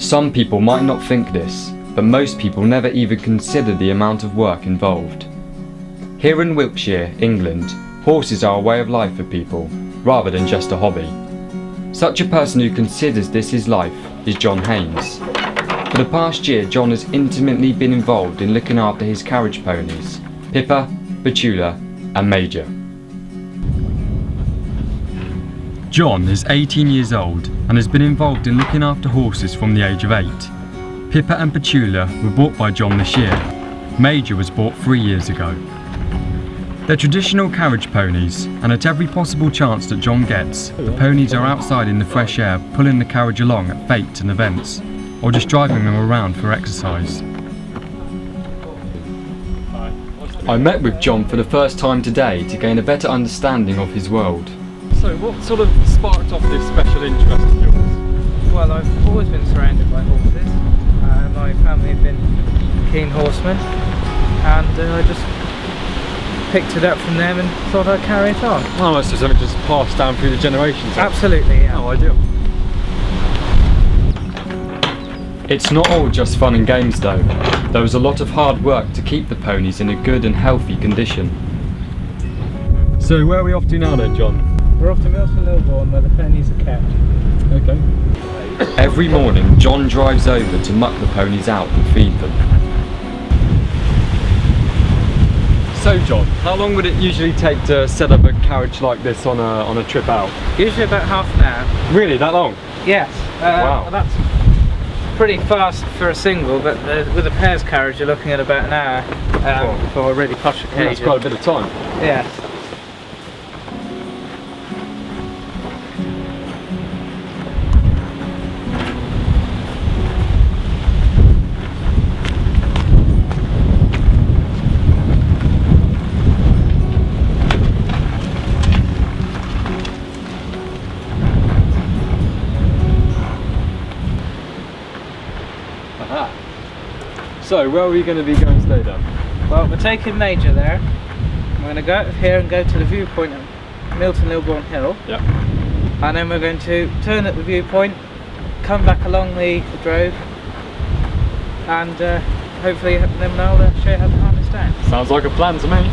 Some people might not think this, but most people never even consider the amount of work involved. Here in Wiltshire, England, horses are a way of life for people, rather than just a hobby. Such a person who considers this his life is John Haines. For the past year, John has intimately been involved in looking after his carriage ponies, Pippa, Petula and Major. John is 18 years old and has been involved in looking after horses from the age of 8. Pippa and Petula were bought by John this year. Major was bought 3 years ago. They're traditional carriage ponies, and at every possible chance that John gets, the ponies are outside in the fresh air pulling the carriage along at fetes and events, or just driving them around for exercise. I met with John for the first time today to gain a better understanding of his world. So what sort of sparked off this special interest of yours? Well, I've always been surrounded by horses. My family have been keen horsemen, and I just picked it up from them and thought I'd carry it on. Oh, that's just something just passed down through the generations. Absolutely, yeah. Oh, ideal. It's not all just fun and games though. There was a lot of hard work to keep the ponies in a good and healthy condition. So where are we off to now then, John? We're off to Milton Lilbourne where the ponies are kept. Okay. Every morning, John drives over to muck the ponies out and feed them. So John, how long would it usually take to set up a carriage like this on a trip out? Usually about half an hour. Really, that long? Yes. Wow. That's pretty fast for a single, but with a pairs carriage you're looking at about an hour for a really posh occasion. That's quite a bit of time. Yes. So where are we going to be going today then? Well, we're taking Major there. We're going to go out of here and go to the viewpoint of Milton Lilbourne Hill. Yep. And then we're going to turn at the viewpoint, come back along the drove, and hopefully then I'll show you how to harness down. Sounds like a plan to me.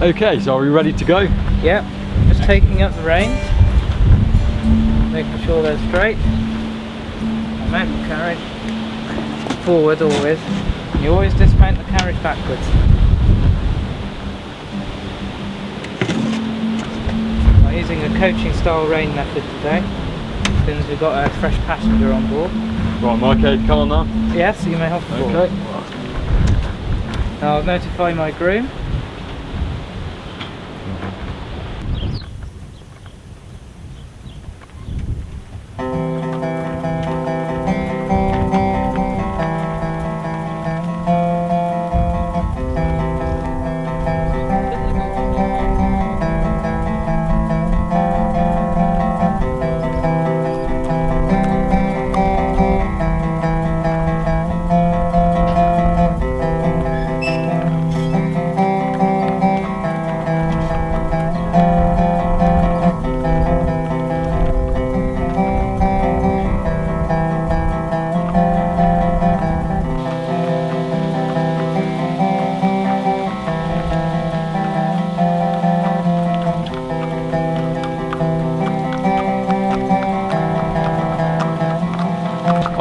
Okay, so are we ready to go? Yep, just taking up the reins, making sure they're straight. I mount the carriage forward always. You always dismount the carriage backwards. I'm using a coaching style rein method today, since we've got a fresh passenger on board. Right, am I okay to come on now? Yes, you may have to board. Okay. Now I'll notify my groom.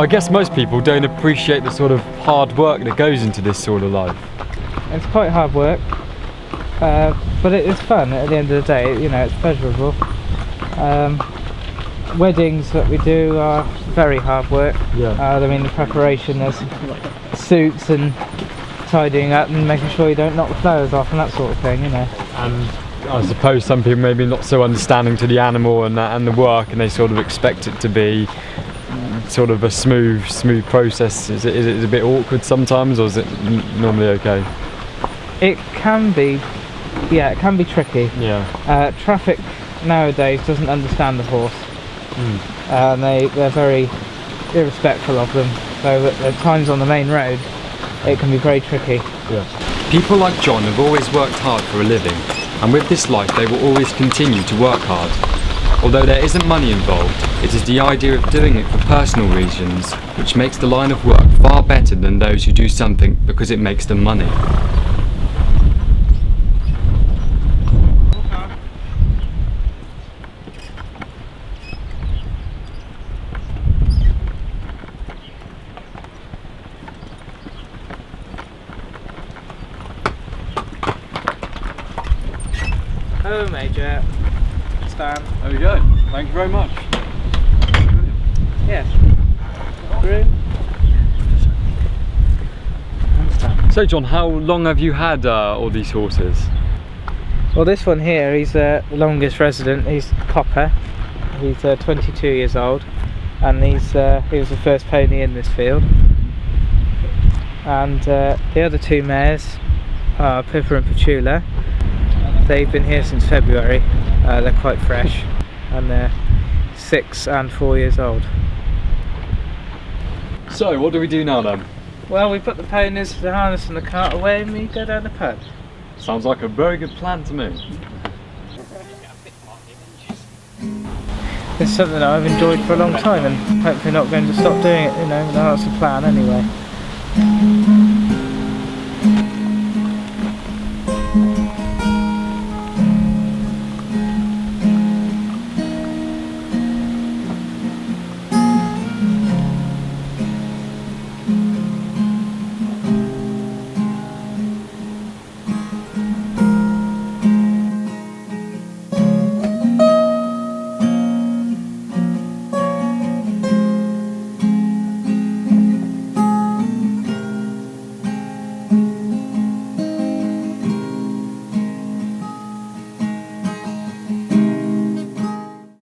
guess most people don't appreciate the sort of hard work that goes into this sort of life. It's quite hard work, but it is fun at the end of the day. You know, it's pleasurable. Weddings that we do are very hard work. Yeah. I mean, the preparation, there's suits and tidying up and making sure you don't knock the flowers off and that sort of thing, you know. And I suppose some people maybe not so understanding to the animal and the work, and they sort of expect it to be sort of a smooth process. Is it a bit awkward sometimes, or is it normally okay? It can be, yeah, it can be tricky. Yeah. Traffic nowadays doesn't understand the horse. And they're very irrespectful of them, so at times on the main road it can be very tricky. Yeah. People like John have always worked hard for a living, and with this life they will always continue to work hard. Although there isn't money involved, it is the idea of doing it for personal reasons which makes the line of work far better than those who do something because it makes them money. Oh, Major. Stan. There we go. Thank you very much. Yes. Groom. So John, how long have you had all these horses? Well, this one here, he's the longest resident. He's Copper. He's 22 years old, and he was the first pony in this field. And the other two mares are Pippa and Petula. They've been here since February. They're quite fresh, and they're 6 and 4 years old. So what do we do now then? Well, we put the ponies, the harness and the cart away, and we go down the pub. Sounds like a very good plan to me. It's something that I've enjoyed for a long time, and hopefully not going to stop doing it, you know, that's the plan anyway.